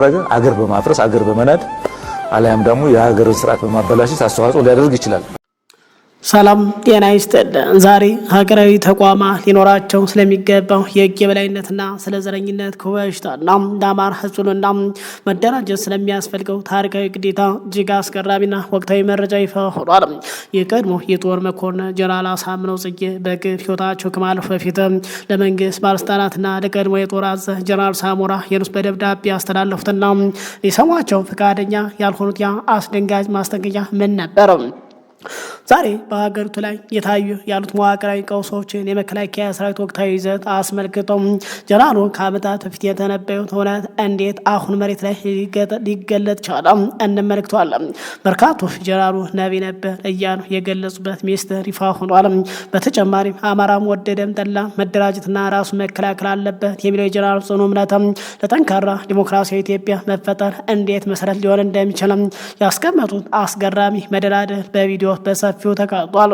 አገር በማፍረስ አገር በመናድ አለያም ደግሞ የሀገርን ስርዓት በማበላሸት አስተዋጽኦ ሊያደርግ ይችላል። ሰላም ጤና ይስጥልን። ዛሬ ሀገራዊ ተቋማት ሊኖራቸው ስለሚገባው የህግ የበላይነትና ስለ ዘረኝነት ከበሽታና ለአማራ ህዝብና መደራጀት ስለሚያስፈልገው ታሪካዊ ግዴታ እጅግ አስገራሚና ወቅታዊ መረጃ ይፋ ሆኗል። የቀድሞ የጦር መኮንን ጀነራል አሳምነው ጽጌ በግፍ ህይወታቸው ከማለፉ በፊት ለመንግስት ባለስልጣናትና ለቀድሞ የጦር አዛዥ ጀነራል ሳሞራ የኑስ በደብዳቤ ያስተላለፉትና ሊሰሟቸው ፈቃደኛ ያልሆኑት ያ አስደንጋጭ ማስጠንቀቂያ ምን ነበር? ዛሬ በሀገሪቱ ላይ የታዩ ያሉት መዋቅራዊ ቀውሶችን የመከላከያ ሰራዊት ወቅታዊ ይዘት አስመልክተው ጀነራሉ ከዓመታት በፊት የተነበዩት እውነት እንዴት አሁን መሬት ላይ ሊገለጥ ቻለ? እንመለከተዋለን። በርካቶች ጀነራሉ ነቢይ ነበር እያሉ የገለጹበት ሚስጥር ይፋ ሆኗል። በተጨማሪም አማራም ወደደም ጠላ መደራጀትና ራሱ መከላከል አለበት የሚለው የጀነራሉ ጽኑ እምነት ለጠንካራ ዲሞክራሲያዊ ኢትዮጵያ መፈጠር እንዴት መሰረት ሊሆን እንደሚችል ያስቀመጡት አስገራሚ መደላደል በቪዲዮ በሰፊው ተቀርጧል።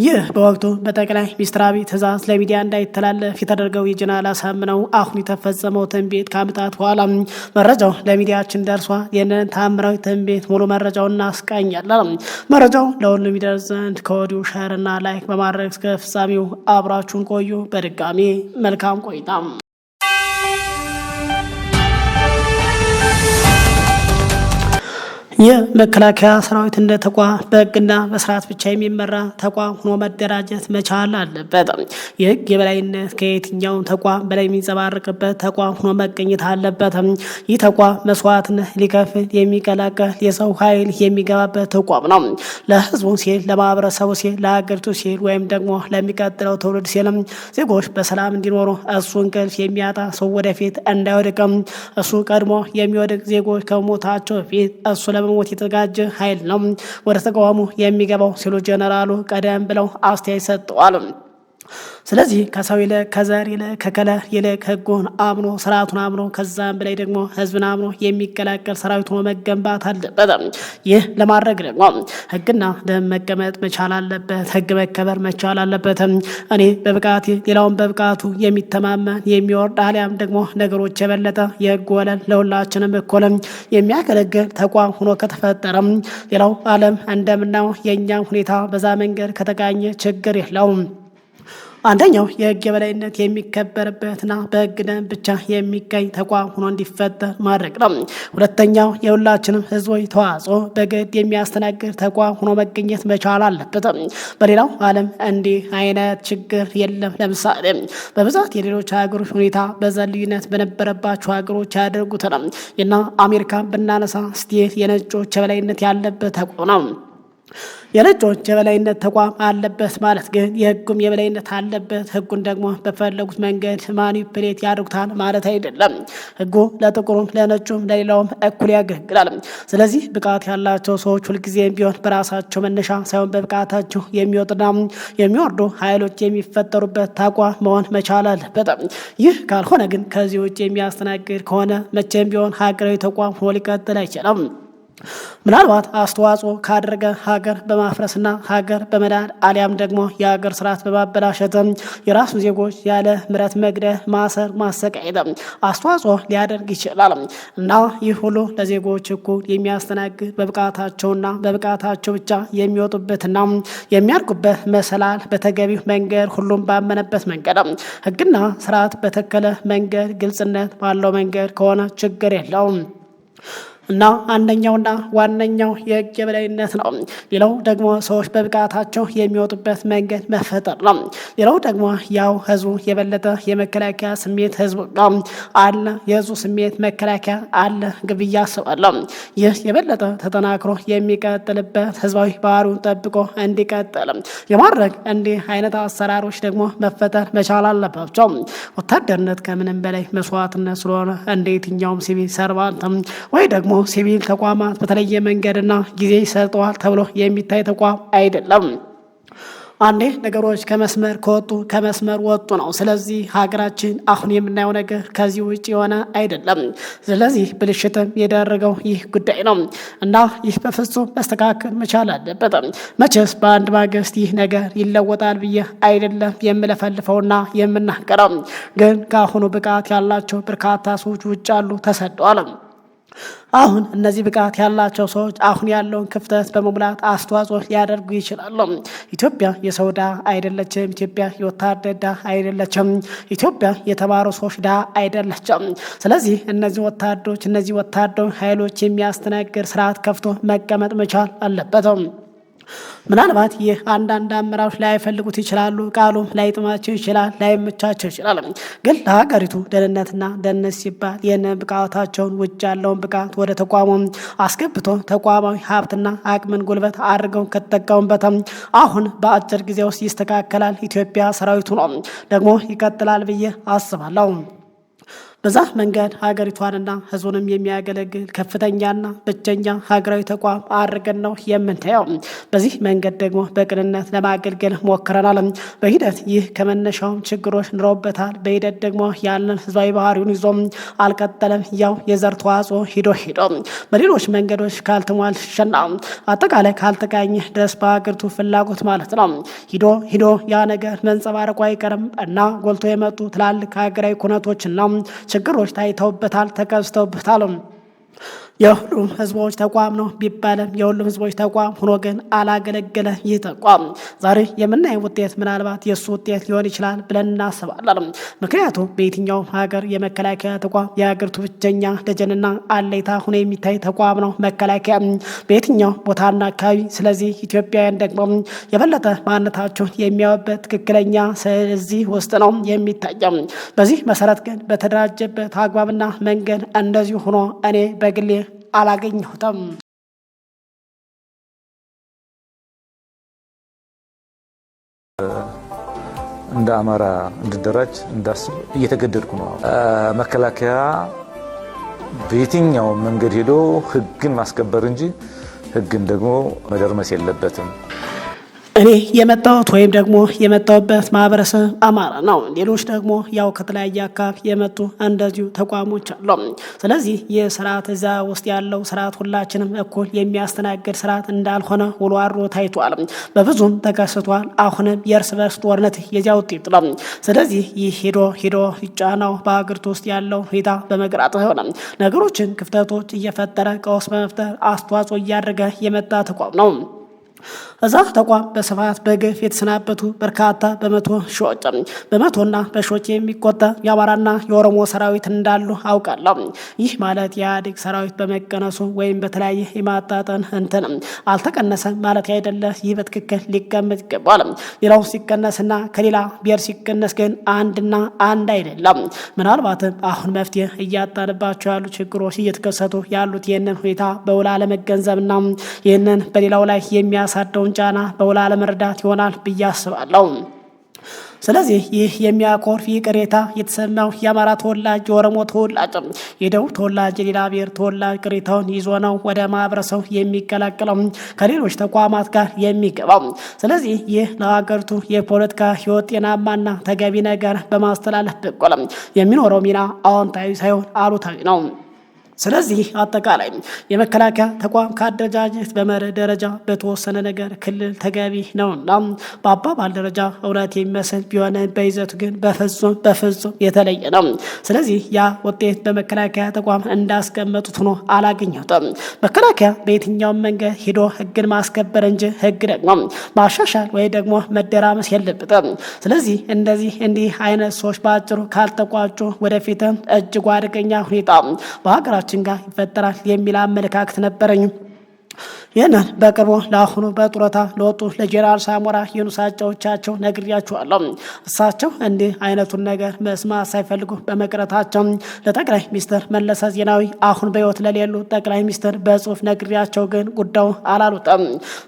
ይህ በወቅቱ በጠቅላይ ሚኒስትር አብይ ትዕዛዝ ለሚዲያ እንዳይተላለፍ የተደረገው የጀነራል አሳምነው አሁን የተፈጸመው ትንቢት ከዓመታት በኋላ መረጃው ለሚዲያችን ደርሷል። ይህንን ታምራዊ ትንቢት ሙሉ መረጃውን እናስቃኛለን። መረጃው ለሁሉም ይደርስ ዘንድ ከወዲሁ ሸርና ላይክ በማድረግ እስከ ፍጻሜው አብራችሁን ቆዩ። በድጋሚ መልካም ቆይታ። የመከላከያ ሰራዊት እንደ ተቋም በህግና በስርዓት ብቻ የሚመራ ተቋም ሆኖ መደራጀት መቻል አለበት። የህግ የበላይነት ከየትኛውም ተቋም በላይ የሚንጸባረቅበት ተቋም ሆኖ መገኘት አለበት። ይህ ተቋም መስዋዕትነት ሊከፍል የሚቀላቀል የሰው ኃይል የሚገባበት ተቋም ነው። ለህዝቡ ሲል፣ ለማህበረሰቡ ሲል፣ ለሀገሪቱ ሲል ወይም ደግሞ ለሚቀጥለው ትውልድ ሲልም ዜጎች በሰላም እንዲኖሩ እሱ እንቅልፍ የሚያጣ ሰው ወደፊት እንዳይወድቅም እሱ ቀድሞ የሚወድቅ ዜጎች ከሞታቸው በፊት እሱ ሞት የተዘጋጀ ኃይል ነው ወደ ተቋሙ የሚገባው ሲሉ ጀነራሉ ቀደም ብለው አስተያየት ሰጥተዋል። ስለዚህ ከሰው ይልቅ ከዘር ይልቅ ከከለር ይልቅ ህጉን አምኖ ስርዓቱን አምኖ ከዛም በላይ ደግሞ ህዝብን አምኖ የሚቀላቀል ሰራዊት ሆኖ መገንባት አለበት። ይህ ለማድረግ ደግሞ ህግና ደንብ መቀመጥ መቻል አለበት። ህግ መከበር መቻል አለበት። እኔ በብቃቴ ሌላውን በብቃቱ የሚተማመን የሚወርድ አሊያም ደግሞ ነገሮች የበለጠ የህግ ወለል ለሁላችንም እኩልም የሚያገለግል ተቋም ሆኖ ከተፈጠረም ሌላው ዓለም እንደምናው የእኛም ሁኔታ በዛ መንገድ ከተቃኘ ችግር የለውም። አንደኛው የህግ የበላይነት የሚከበርበትና በህግ ደንብ ብቻ የሚገኝ ተቋም ሆኖ እንዲፈጠር ማድረግ ነው። ሁለተኛው የሁላችንም ህዝቦች ተዋጽኦ በግድ የሚያስተናግድ ተቋም ሆኖ መገኘት መቻል አለበት። በሌላው ዓለም እንዲህ አይነት ችግር የለም። ለምሳሌ በብዛት የሌሎች ሀገሮች ሁኔታ በዘር ልዩነት በነበረባቸው ሀገሮች ያደርጉት ነው። እና አሜሪካን ብናነሳ ስቴት የነጮች የበላይነት ያለበት ተቋም ነው። የነጮች የበላይነት ተቋም አለበት ማለት ግን የህጉም የበላይነት አለበት። ህጉን ደግሞ በፈለጉት መንገድ ማኒፕሌት ያደርጉታል ማለት አይደለም። ህጉ ለጥቁሩም ለነጩም ለሌላውም እኩል ያገለግላል። ስለዚህ ብቃት ያላቸው ሰዎች ሁልጊዜም ቢሆን በራሳቸው መነሻ ሳይሆን በብቃታቸው የሚወጡና የሚወርዱ ኃይሎች የሚፈጠሩበት ተቋም መሆን መቻል አለበት። ይህ ካልሆነ ግን ከዚህ ውጭ የሚያስተናግድ ከሆነ መቼም ቢሆን ሀገራዊ ተቋም ሆኖ ሊቀጥል አይችልም። ምናልባት አስተዋጽኦ ካደረገ ሀገር በማፍረስና ሀገር በመዳድ አሊያም ደግሞ የሀገር ስርዓት በማበላሸት የራሱ ዜጎች ያለ ምሕረት መግደል፣ ማሰር፣ ማሰቃየት አስተዋጽኦ ሊያደርግ ይችላል እና ይህ ሁሉ ለዜጎች እኩል የሚያስተናግድ በብቃታቸውና በብቃታቸው ብቻ የሚወጡበትና የሚያርጉበት መሰላል በተገቢው መንገድ ሁሉም ባመነበት መንገድ ህግና ስርዓት በተከለ መንገድ ግልጽነት ባለው መንገድ ከሆነ ችግር የለውም። እና አንደኛውና ዋነኛው የህግ የበላይነት ነው። ሌላው ደግሞ ሰዎች በብቃታቸው የሚወጡበት መንገድ መፈጠር ነው። ሌላው ደግሞ ያው ህዝቡ የበለጠ የመከላከያ ስሜት ህዝቡ አለ፣ የህዝቡ ስሜት መከላከያ አለ ግብያ አስባለሁ። ይህ የበለጠ ተጠናክሮ የሚቀጥልበት ህዝባዊ ባህሪውን ጠብቆ እንዲቀጥል የማድረግ እንዲህ አይነት አሰራሮች ደግሞ መፈጠር መቻል አለባቸው። ወታደርነት ከምንም በላይ መስዋዕትነት ስለሆነ እንደ የትኛውም ሲቪል ሰርቫንት ወይ ደግሞ ሲቪል ተቋማት በተለየ መንገድና ጊዜ ይሰጠዋል ተብሎ የሚታይ ተቋም አይደለም። አንዴ ነገሮች ከመስመር ከወጡ ከመስመር ወጡ ነው። ስለዚህ ሀገራችን አሁን የምናየው ነገር ከዚህ ውጭ የሆነ አይደለም። ስለዚህ ብልሽትም የዳረገው ይህ ጉዳይ ነው እና ይህ በፍጹም መስተካከል መቻል አለበት። መቼስ በአንድ ማግስት ይህ ነገር ይለወጣል ብዬ አይደለም የምለፈልፈውና የምናገረው። ግን ከአሁኑ ብቃት ያላቸው በርካታ ሰዎች ውጭ አሉ፣ ተሰደዋል። አሁን እነዚህ ብቃት ያላቸው ሰዎች አሁን ያለውን ክፍተት በመሙላት አስተዋጽኦ ሊያደርጉ ይችላሉ። ኢትዮጵያ የሰው ዕዳ አይደለችም። ኢትዮጵያ የወታደር ዕዳ አይደለችም። ኢትዮጵያ የተማሩ ሰዎች ዕዳ አይደለችም። ስለዚህ እነዚህ ወታደሮች እነዚህ ወታደራዊ ኃይሎች የሚያስተናግድ ስርዓት ከፍቶ መቀመጥ መቻል አለበትም። ምናልባት ይህ አንዳንድ አመራሮች ላይፈልጉት ይችላሉ። ቃሉም ላይጥማቸው ይችላል፣ ላይመቻቸው ይችላል። ግን ለሀገሪቱ ደህንነትና ደህንነት ሲባል ይህንን ብቃታቸውን ውጭ ያለውን ብቃት ወደ ተቋሙ አስገብቶ ተቋማዊ ሀብትና አቅምን ጉልበት አድርገው ከተጠቀሙበትም አሁን በአጭር ጊዜ ውስጥ ይስተካከላል። ኢትዮጵያ ሰራዊቱ ነው ደግሞ ይቀጥላል ብዬ አስባለሁ። በዛ መንገድ ሀገሪቷንና ህዝቡንም የሚያገለግል ከፍተኛና ብቸኛ ሀገራዊ ተቋም አድርገን ነው የምንታየው። በዚህ መንገድ ደግሞ በቅንነት ለማገልገል ሞክረናል። በሂደት ይህ ከመነሻውም ችግሮች ኑረውበታል። በሂደት ደግሞ ያለን ህዝባዊ ባህሪውን ይዞ አልቀጠለም። ያው የዘር ተዋጽኦ ሂዶ በሌሎች መንገዶች ካልተሟልሸና አጠቃላይ ካልተቃኘ ድረስ በሀገሪቱ ፍላጎት ማለት ነው ሂዶ ያ ነገር መንጸባረቁ አይቀርም እና ጎልቶ የመጡ ትላልቅ ሀገራዊ ኩነቶችና ችግሮች ታይተውበታል፣ ተከስተውበታል። የሁሉም ህዝቦች ተቋም ነው ቢባልም የሁሉም ህዝቦች ተቋም ሆኖ ግን አላገለገለ። ይህ ተቋም ዛሬ የምናየው ውጤት ምናልባት የእሱ ውጤት ሊሆን ይችላል ብለን እናስባለን። ምክንያቱም በየትኛውም ሀገር የመከላከያ ተቋም የሀገሪቱ ብቸኛ ደጀንና አለይታ ሆኖ የሚታይ ተቋም ነው መከላከያ በየትኛው ቦታና አካባቢ። ስለዚህ ኢትዮጵያውያን ደግሞ የበለጠ ማንነታቸውን የሚያዩበት ትክክለኛ ስለዚህ ውስጥ ነው የሚታየው። በዚህ መሰረት ግን በተደራጀበት አግባብና መንገድ እንደዚሁ ሆኖ እኔ በግሌ አላገኘሁትም። እንደ አማራ እንድደራጅ እንዳስብ እየተገደድኩ ነው። መከላከያ በየትኛው መንገድ ሄዶ ህግን ማስከበር እንጂ ህግን ደግሞ መደርመስ የለበትም። እኔ የመጣሁት ወይም ደግሞ የመጣሁበት ማህበረሰብ አማራ ነው። ሌሎች ደግሞ ያው ከተለያየ አካባቢ የመጡ እንደዚሁ ተቋሞች አሉ። ስለዚህ የስርዓት እዛ ውስጥ ያለው ስርዓት ሁላችንም እኩል የሚያስተናግድ ስርዓት እንዳልሆነ ውሎ አድሮ ታይቷል፣ በብዙም ተከስቷል። አሁንም የእርስ በርስ ጦርነት የዚያ ውጤት ነው። ስለዚህ ይህ ሄዶ ይጫናው በሀገሪቱ ውስጥ ያለው ሁኔታ በመግራት ሆነ ነገሮችን ክፍተቶች እየፈጠረ ቀውስ በመፍጠር አስተዋጽኦ እያደረገ የመጣ ተቋም ነው። እዛ ተቋም በስፋት በግፍ የተሰናበቱ በርካታ በመቶና በሺዎች የሚቆጠር የአማራና የኦሮሞ ሰራዊት እንዳሉ አውቃለሁ። ይህ ማለት የኢህአዴግ ሰራዊት በመቀነሱ ወይም በተለያየ የማጣጠን አልተቀነሰም ማለት አይደለ። ይህ በትክክል ሊቀመጥ ይገባል። ሌላው ሲቀነስና ከሌላ ብሔር ሲቀነስ ግን አንድና አንድ አይደለም። ምናልባትም አሁን መፍትሄ እያጣንባቸው ያሉ ችግሮች እየተከሰቱ ያሉት ይህንን ሁኔታ በውል አለመገንዘብና ይህንን በሌላው ላይ የሚያሳደውን ጫና በውል አለመረዳት ይሆናል ብዬ አስባለሁ። ስለዚህ ይህ የሚያኮርፍ ቅሬታ የተሰማው የአማራ ተወላጅ የኦሮሞ ተወላጅ የደቡብ ተወላጅ የሌላ ብሔር ተወላጅ ቅሬታውን ይዞ ነው ወደ ማህበረሰቡ የሚቀላቀለው ከሌሎች ተቋማት ጋር የሚገባው። ስለዚህ ይህ ለሀገሪቱ የፖለቲካ ህይወት ጤናማና ተገቢ ነገር በማስተላለፍ በኩል የሚኖረው ሚና አዎንታዊ ሳይሆን አሉታዊ ነው። ስለዚህ አጠቃላይ የመከላከያ ተቋም ከአደረጃጀት በመርህ ደረጃ በተወሰነ ነገር ክልል ተገቢ ነውና በአባባል ደረጃ እውነት የሚመስል ቢሆን በይዘቱ ግን በፍጹም የተለየ ነው። ስለዚህ ያ ውጤት በመከላከያ ተቋም እንዳስቀመጡት ሆኖ አላገኘሁትም። መከላከያ በየትኛውም መንገድ ሄዶ ህግን ማስከበር እንጂ ህግ ደግሞ ማሻሻል ወይ ደግሞ መደራመስ የለበትም። ስለዚህ እንዲህ አይነት ሰዎች በአጭሩ ካልተቋጩ ወደፊትም እጅግ አደገኛ ሁኔታ በሀገራችን ጋር ይፈጠራል የሚል አመለካከት ነበረኝ። ይህንን በቅርቡ ለአሁኑ በጡረታ ለወጡ ለጄኔራል ሳሞራ የኑስ አቻዎቻቸው ነግሬያቸዋለሁ። እሳቸው እንዲህ አይነቱን ነገር መስማት ሳይፈልጉ በመቅረታቸው ለጠቅላይ ሚኒስትር መለስ ዜናዊ አሁን በህይወት ለሌሉ ጠቅላይ ሚኒስትር በጽሁፍ ነግሬያቸው ግን ጉዳዩ አላሉትም።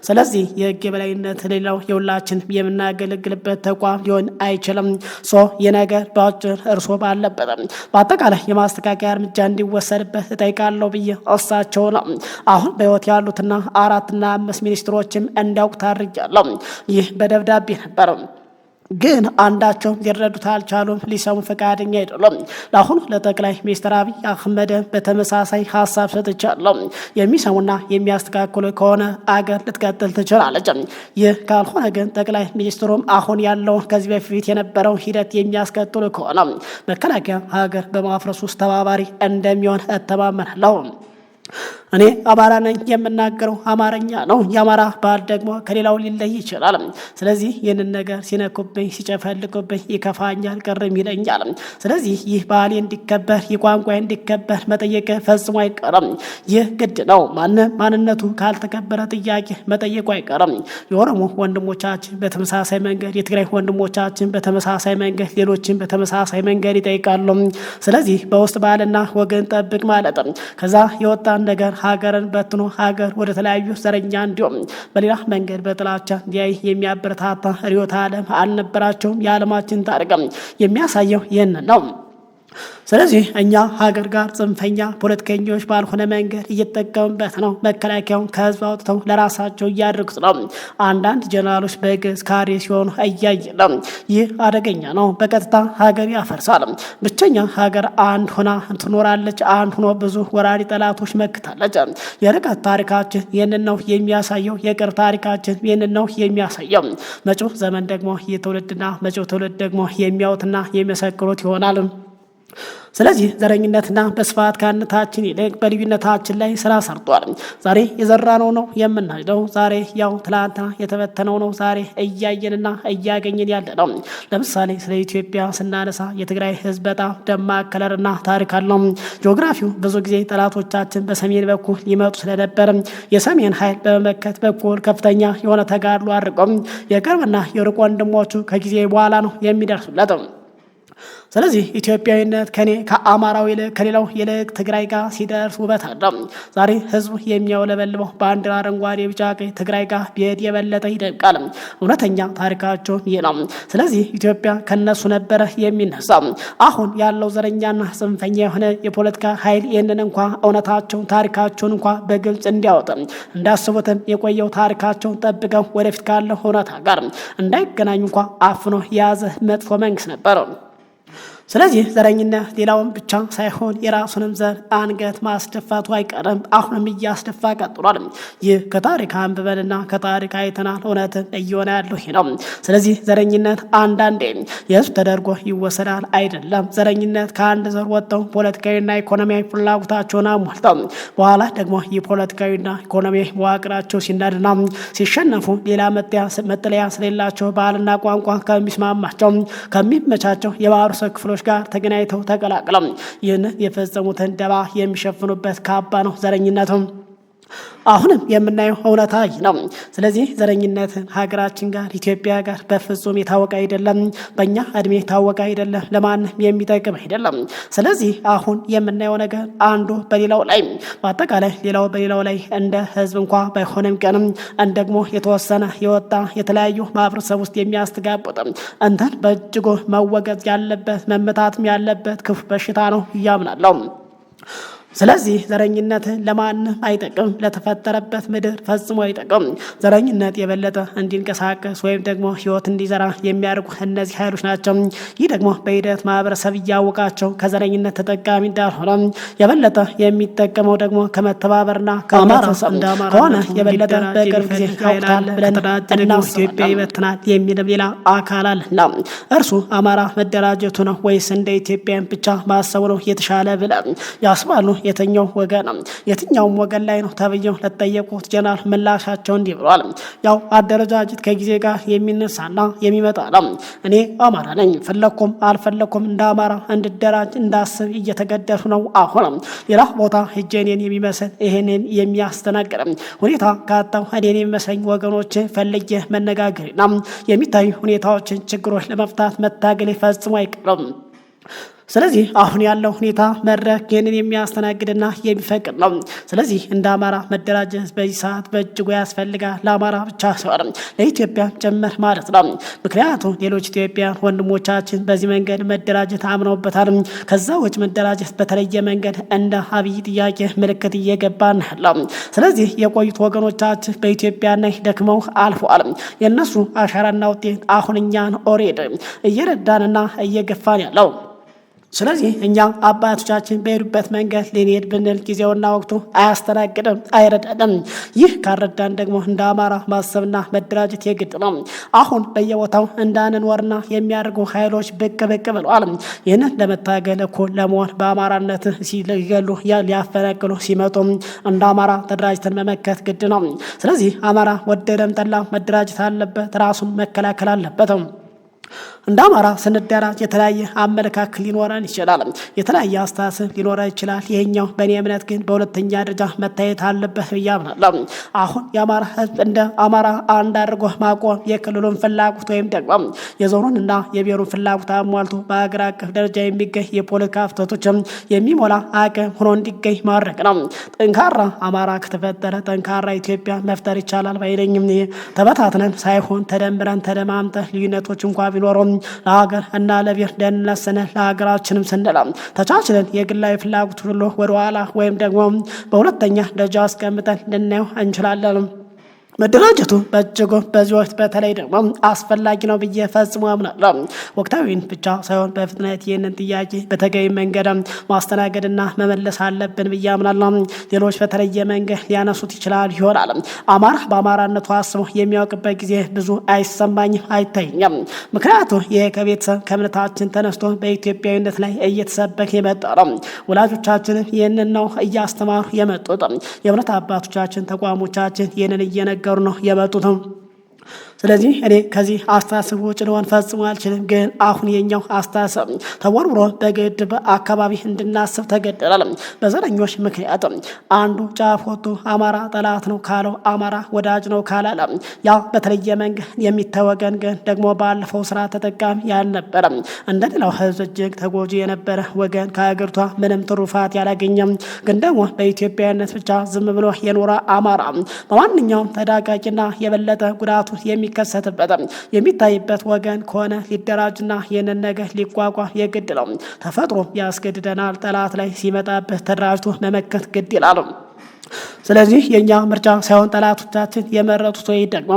ስለዚህ የህግ የበላይነት ሌላው የሁላችን የምናገለግልበት ተቋም ሊሆን አይችልም። የነገር በአጭር እርሶ ባለበት በአጠቃላይ የማስተካከያ እርምጃ እንዲወሰድበት እጠይቃለሁ ብዬ እሳቸው ነው አሁን በህይወት ያሉትና ያሉትና 4 እና 5 ሚኒስትሮችም እንዲያውቁ ታድርጊያለሁ። ይህ በደብዳቤ ነበር። ግን አንዳቸውም ሊረዱት አልቻሉም፣ ሊሰሙ ፈቃደኛ አይደሉም። ለአሁኑ ለጠቅላይ ሚኒስትር አብይ አህመድ በተመሳሳይ ሀሳብ ሰጥቻለሁ። የሚሰሙና የሚያስተካክሉ ከሆነ አገር ልትቀጥል ትችላለች። ይህ ካልሆነ ግን ጠቅላይ ሚኒስትሩም አሁን ያለውን ከዚህ በፊት የነበረው ሂደት የሚያስቀጥሉ ከሆነ መከላከያ ሀገር በማፍረስ ውስጥ ተባባሪ እንደሚሆን እተማመናለሁ። እኔ አማራ ነኝ፣ የምናገረው አማርኛ ነው። የአማራ ባህል ደግሞ ከሌላው ሊለይ ይችላል። ስለዚህ ይህንን ነገር ሲነኩብኝ፣ ሲጨፈልቁብኝ ይከፋኛል፣ ቅርም ይለኛል። ስለዚህ ይህ ባህሌ እንዲከበር፣ የቋንቋ እንዲከበር መጠየቅ ፈጽሞ አይቀርም። ይህ ግድ ነው። ማንም ማንነቱ ካልተከበረ ጥያቄ መጠየቁ አይቀርም። የኦሮሞ ወንድሞቻችን በተመሳሳይ መንገድ፣ የትግራይ ወንድሞቻችን በተመሳሳይ መንገድ፣ ሌሎችን በተመሳሳይ መንገድ ይጠይቃሉ። ስለዚህ በውስጥ ባህልና ወገን ጠብቅ ማለት ከዛ የወጣን ነገር ሀገርን በትኖ ሀገር ወደ ተለያዩ ዘረኛ እንዲሁም በሌላ መንገድ በጥላቻ እንዲያይ የሚያበረታታ ርዕዮተ ዓለም አልነበራቸውም። የዓለማችን ታሪክ የሚያሳየው ይህንን ነው። ስለዚህ እኛ ሀገር ጋር ጽንፈኛ ፖለቲከኞች ባልሆነ መንገድ እየተጠቀሙበት ነው። መከላከያውን ከህዝብ አውጥተው ለራሳቸው እያደረጉት ነው። አንዳንድ ጀነራሎች በግዝ ካሬ ሲሆኑ እያየ ነው። ይህ አደገኛ ነው። በቀጥታ ሀገር ያፈርሳል። ብቸኛ ሀገር አንድ ሆና ትኖራለች። አንድ ሆኖ ብዙ ወራሪ ጠላቶች መክታለች። የርቀት ታሪካችን ይህንን ነው የሚያሳየው። የቅርብ ታሪካችን ይህንን ነው የሚያሳየው። መጪው ዘመን ደግሞ የትውልድና መጪው ትውልድ ደግሞ የሚያዩትና የሚመሰክሩት ይሆናል። ስለዚህ ዘረኝነትና በስፋት ከአንድነታችን ይልቅ በልዩነታችን ላይ ስራ ሰርቷል። ዛሬ የዘራነው ነው የምናጭደው። ዛሬ ያው ትላንትና የተበተነው ነው ዛሬ እያየንና እያገኘን ያለ ነው። ለምሳሌ ስለ ኢትዮጵያ ስናነሳ የትግራይ ህዝብ በጣም ደማቅ ከለርና ታሪክ አለው። ጂኦግራፊው ብዙ ጊዜ ጠላቶቻችን በሰሜን በኩል ሊመጡ ስለነበር የሰሜን ኃይል በመመከት በኩል ከፍተኛ የሆነ ተጋድሎ አድርገው የቅርብና የሩቅ ወንድሞቹ ከጊዜ በኋላ ነው የሚደርሱለት። ስለዚህ ኢትዮጵያዊነት ከኔ ከአማራው ይልቅ ከሌላው ይልቅ ትግራይ ጋር ሲደርስ ውበት አለው። ዛሬ ህዝቡ የሚያውለበልበው ባንዲራ አረንጓዴ፣ ቢጫ፣ ቀይ ትግራይ ጋር ቢሄድ የበለጠ ይደምቃል። እውነተኛ ታሪካቸው ይህ ነው። ስለዚህ ኢትዮጵያ ከነሱ ነበረ የሚነሳ። አሁን ያለው ዘረኛና ጽንፈኛ የሆነ የፖለቲካ ኃይል ይህንን እንኳ እውነታቸውን ታሪካቸውን እንኳ በግልጽ እንዲያወጣ እንዳስቡትም የቆየው ታሪካቸውን ጠብቀው ወደፊት ካለው እውነታ ጋር እንዳይገናኙ እንኳ አፍኖ የያዘ መጥፎ መንግስት ነበር። ስለዚህ ዘረኝነት ሌላውን ብቻ ሳይሆን የራሱንም ዘር አንገት ማስደፋቱ አይቀርም። አሁንም እያስደፋ ቀጥሏል። ይህ ከታሪክ አንብበንና ከታሪክ አይተናል። እውነትን እየሆነ ያለው ይህ ነው። ስለዚህ ዘረኝነት አንዳንዴ የህዝብ ተደርጎ ይወሰዳል አይደለም። ዘረኝነት ከአንድ ዘር ወጥተው ፖለቲካዊና ኢኮኖሚያዊ ፍላጎታቸውን አሟልተው በኋላ ደግሞ የፖለቲካዊና ኢኮኖሚያዊ መዋቅራቸው ሲናድና ሲሸነፉ ሌላ መጠለያ ስለሌላቸው ባህልና ቋንቋ ከሚስማማቸው ከሚመቻቸው የማህበረሰብ ክፍሎች ጋር ተገናኝተው ተቀላቅለው ይህን የፈጸሙትን ደባ የሚሸፍኑበት ካባ ነው ዘረኝነቱ። አሁንም የምናየው እውነታ ይህ ነው። ስለዚህ ዘረኝነትን ሀገራችን ጋር ኢትዮጵያ ጋር በፍጹም የታወቀ አይደለም። በእኛ እድሜ የታወቀ አይደለም። ለማንም የሚጠቅም አይደለም። ስለዚህ አሁን የምናየው ነገር አንዱ በሌላው ላይ በአጠቃላይ ሌላው በሌላው ላይ እንደ ህዝብ እንኳ ባይሆንም ቀንም ደግሞ የተወሰነ የወጣ የተለያዩ ማህበረሰብ ውስጥ የሚያስተጋቡት እንትን በእጅጉ መወገዝ ያለበት መመታትም ያለበት ክፉ በሽታ ነው እያምናለሁ። ስለዚህ ዘረኝነት ለማንም አይጠቅም። ለተፈጠረበት ምድር ፈጽሞ አይጠቅም። ዘረኝነት የበለጠ እንዲንቀሳቀስ ወይም ደግሞ ህይወት እንዲዘራ የሚያደርጉ እነዚህ ኃይሎች ናቸው። ይህ ደግሞ በሂደት ማህበረሰብ እያወቃቸው ከዘረኝነት ተጠቃሚ እንዳልሆነ የበለጠ የሚጠቀመው ደግሞ ከመተባበርና ከማራሰብ ከሆነ የበለጠ በቅርብ ጊዜ ያውቃል ብለን ኢትዮጵያ ይበትናል የሚልም ሌላ አካል አለና እርሱ አማራ መደራጀቱ ነው ወይስ እንደ ኢትዮጵያን ብቻ ማሰቡ ነው የተሻለ ብለን ያስባሉ። የትኛውም ወገን ላይ ነው ተብየው ለተጠየቁት ጀነራል ምላሻቸው እንዲህ ብለዋል። ያው አደረጃጀት ከጊዜ ጋር የሚነሳና የሚመጣ ነው። እኔ አማራ ነኝ፣ ፈለኩም አልፈለኩም እንደ አማራ እንድደራጅ እንዳስብ እየተገደሉ ነው። አሁን ሌላ ቦታ ሄጄ እኔን የሚመስል ይሄንን የሚያስተናግድ ሁኔታ ካጣው እኔን የሚመስለኝ ወገኖች ፈልጌ መነጋገርና የሚታዩ ሁኔታዎችን ችግሮች ለመፍታት መታገል ፈጽሞ አይቀርም። ስለዚህ አሁን ያለው ሁኔታ መድረክ ይህንን የሚያስተናግድና የሚፈቅድ ነው። ስለዚህ እንደ አማራ መደራጀት በዚህ ሰዓት በእጅጉ ያስፈልጋል። ለአማራ ብቻ ሳይሆን ለኢትዮጵያ ጭምር ማለት ነው። ምክንያቱም ሌሎች ኢትዮጵያውያን ወንድሞቻችን በዚህ መንገድ መደራጀት አምነውበታል። ከዛ ውጭ መደራጀት በተለየ መንገድ እንደ አብይ ጥያቄ ምልክት እየገባን ያለው። ስለዚህ የቆዩት ወገኖቻችን በኢትዮጵያ ላይ ደክመው አልፈዋል። የእነሱ አሻራና ውጤት አሁን እኛን ኦሬድ እየረዳንና እየገፋን ያለው። ስለዚህ እኛ አባቶቻችን በሄዱበት መንገድ ልንሄድ ብንል ጊዜውና ወቅቱ አያስተናግድም፣ አይረዳንም። ይህ ካረዳን ደግሞ እንደ አማራ ማሰብና መደራጀት የግድ ነው። አሁን በየቦታው እንዳንኖርና የሚያደርጉ ኃይሎች ብቅ ብለዋል። ይህንን ለመታገል እኩል ለመሆን በአማራነት ሲገሉ ሊያፈናቅሉ ሲመጡ እንደ አማራ ተደራጅተን መመከት ግድ ነው። ስለዚህ አማራ ወደደም ጠላ መደራጀት አለበት፣ ራሱን መከላከል አለበት። እንደ አማራ ስንደራጅ የተለያየ አመለካከት ሊኖረን ይችላል፣ የተለያየ አስተሳሰብ ሊኖረን ይችላል። ይሄኛው በእኔ እምነት ግን በሁለተኛ ደረጃ መታየት አለበት ብዬ አምናለሁ። አሁን የአማራ ሕዝብ እንደ አማራ አንድ አድርጎ ማቆም የክልሉን ፍላጎት ወይም ደግሞ የዞኑን እና የብሔሩን ፍላጎት አሟልቶ በሀገር አቀፍ ደረጃ የሚገኝ የፖለቲካ ፍተቶችም የሚሞላ አቅም ሆኖ እንዲገኝ ማድረግ ነው። ጠንካራ አማራ ከተፈጠረ ጠንካራ ኢትዮጵያ መፍጠር ይቻላል ባይለኝም ተበታትነን ሳይሆን ተደምረን ተደማምጠን ልዩነቶች እንኳ ቢኖረው ለሀገር እና ለብሔር ደህንነት ስንል ለሀገራችንም ስንል ተቻችለን የግላዊ ፍላጎት ሁሉ ወደኋላ ወይም ደግሞ በሁለተኛ ደረጃ አስቀምጠን ልናየው እንችላለን። መደራጀቱ በእጅጉ በዚህ ወቅት በተለይ ደግሞ አስፈላጊ ነው ብዬ ፈጽሞ አምናለሁ። ወቅታዊን ብቻ ሳይሆን በፍጥነት ይህንን ጥያቄ በተገቢ መንገድ ማስተናገድና መመለስ አለብን ብዬ አምናለሁ። ሌሎች በተለየ መንገድ ሊያነሱት ይችላል ይሆናል። አማራ በአማራነቱ አስቦ የሚያውቅበት ጊዜ ብዙ አይሰማኝም፣ አይታይኝም። ምክንያቱ ይህ ከቤተሰብ ከእምነታችን ተነስቶ በኢትዮጵያዊነት ላይ እየተሰበከ የመጣ ነው። ወላጆቻችንን ይህንን ነው እያስተማሩ የመጡት። የእምነት አባቶቻችን ተቋሞቻችን ይህንን እየነገሩ ነው የመጡትም። ስለዚህ እኔ ከዚህ አስተሳሰብ ውጭ ልሆን ፈጽሞ አልችልም። ግን አሁን የኛው አስተሳሰብ ተወርውሮ በግድ በአካባቢ እንድናስብ ተገደላል። በዘረኞች ምክንያት አንዱ ጫፍ ወጥቶ አማራ ጠላት ነው ካለው አማራ ወዳጅ ነው ካላለ ያ በተለየ መንገድ የሚተወገን ግን ደግሞ ባለፈው ስራ ተጠቃሚ ያልነበረ እንደሌላው ህዝብ እጅግ ተጎጂ የነበረ ወገን ከሀገሪቷ ምንም ትሩፋት ያላገኘም ግን ደግሞ በኢትዮጵያዊነት ብቻ ዝም ብሎ የኖረ አማራ በማንኛውም ተዳቃቂና የበለጠ ጉዳቱ የሚከሰትበት የሚታይበት ወገን ከሆነ ሊደራጅና ይህንን ነገር ሊቋቋም የግድ ነው። ተፈጥሮ ያስገድደናል። ጠላት ላይ ሲመጣበት ተደራጅቶ መመከት ግድ ይላል። ስለዚህ የኛ ምርጫ ሳይሆን ጠላቶቻችን የመረጡት ወይ ደግሞ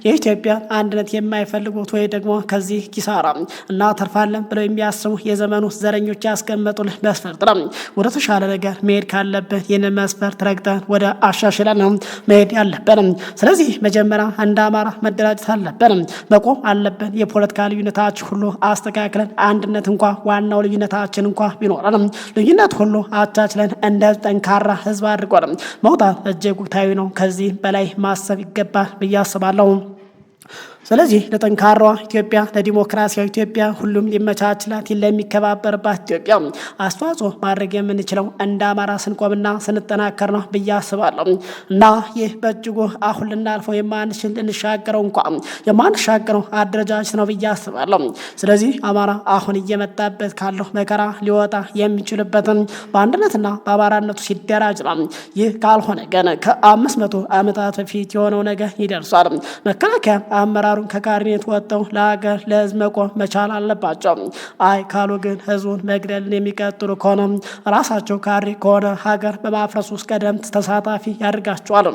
የኢትዮጵያ አንድነት የማይፈልጉት ወይ ደግሞ ከዚህ ኪሳራ እናተርፋለን ብለው የሚያስቡ የዘመኑ ዘረኞች ያስቀመጡልን መስፈርት ነው። ወደ ተሻለ ነገር መሄድ ካለብን ይህንን መስፈርት ረግጠን ወደ አሻሽለን ነው መሄድ ያለብን። ስለዚህ መጀመሪያ እንደ አማራ መደራጀት አለብን፣ መቆም አለብን። የፖለቲካ ልዩነታችን ሁሉ አስተካክለን አንድነት እንኳ ዋናው ልዩነታችን እንኳ ቢኖረንም ልዩነት ሁሉ አቻችለን እንደ ጠንካራ ህዝብ አድርጎን መውጣት እጅግ ወቅታዊ ነው። ከዚህ በላይ ማሰብ ይገባል ብዬ አስባለሁ። ስለዚህ ለጠንካራዋ ኢትዮጵያ ለዲሞክራሲያዊ ኢትዮጵያ ሁሉም ሊመቻችላት ለሚከባበርባት ኢትዮጵያ አስተዋጽኦ ማድረግ የምንችለው እንደ አማራ ስንቆምና ስንጠናከር ነው ብዬ አስባለሁ። እና ይህ በእጅጉ አሁን ልናልፈው የማንችል ልንሻገረው እንኳ የማንሻገረው አደረጃጀት ነው ብዬ አስባለሁ። ስለዚህ አማራ አሁን እየመጣበት ካለው መከራ ሊወጣ የሚችልበትን በአንድነትና በአማራነቱ ሲደራጅ ነው። ይህ ካልሆነ ገና ከ500 ዓመታት በፊት የሆነው ነገር ይደርሳል። መከላከያ አመራሩን ከካቢኔት ወጥተው ለሀገር ለህዝብ መቆም መቻል አለባቸው። አይ ካሉ ግን ህዝቡን መግደልን የሚቀጥሉ ከሆነ ራሳቸው ካሪ ከሆነ ሀገር በማፍረስ ውስጥ ቀደም ተሳታፊ ያደርጋቸዋል።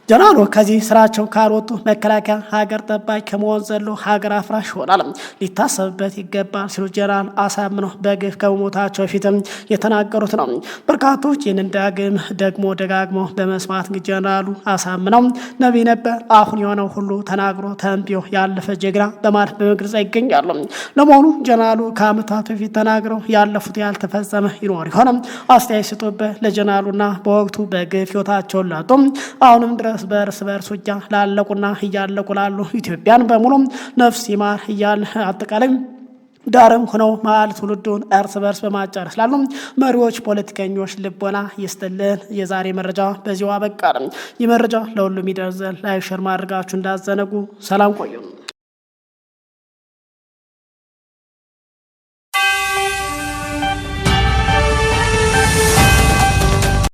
ጀነራሉ ከዚህ ስራቸው ካልወጡ መከላከያ ሀገር ጠባቂ ከመሆን ዘሎ ሀገር አፍራሽ ይሆናል፣ ሊታሰብበት ይገባል ሲሉ ጀነራል አሳምነው በግፍ ከመሞታቸው በፊትም የተናገሩት ነው። በርካቶች ይህንን ዳግም ደግሞ ደጋግሞ በመስማት ጀነራሉ አሳምነው ነቢይ ነበር፣ አሁን የሆነው ሁሉ ተናግሮ ተንብዮ ያለፈ ጀግና በማለት በመግለጽ ይገኛሉ። ለመሆኑ ጀነራሉ ከዓመታት በፊት ተናግረው ያለፉት ያልተፈጸመ ይኖር ይሆን? አስተያየት ስጡበት። ለጀነራሉና በወቅቱ በግፍ ህይወታቸውን ላጡ አሁንም ድረስ በእርስ በርስ ውጊያ ላለቁና እያለቁ ላሉ ኢትዮጵያን በሙሉ ነፍስ ይማር እያል አጠቃላይ ዳርም ሆነው መሀል ትውልዱን እርስ በርስ በማጫረስ ላሉ መሪዎች፣ ፖለቲከኞች ልቦና ይስጥልን። የዛሬ መረጃ በዚሁ አበቃ። ይህ መረጃ ለሁሉም ይደርስ ዘንድ ላይክ፣ ሼር ማድረጋችሁ እንዳዘነጉ። ሰላም ቆዩ።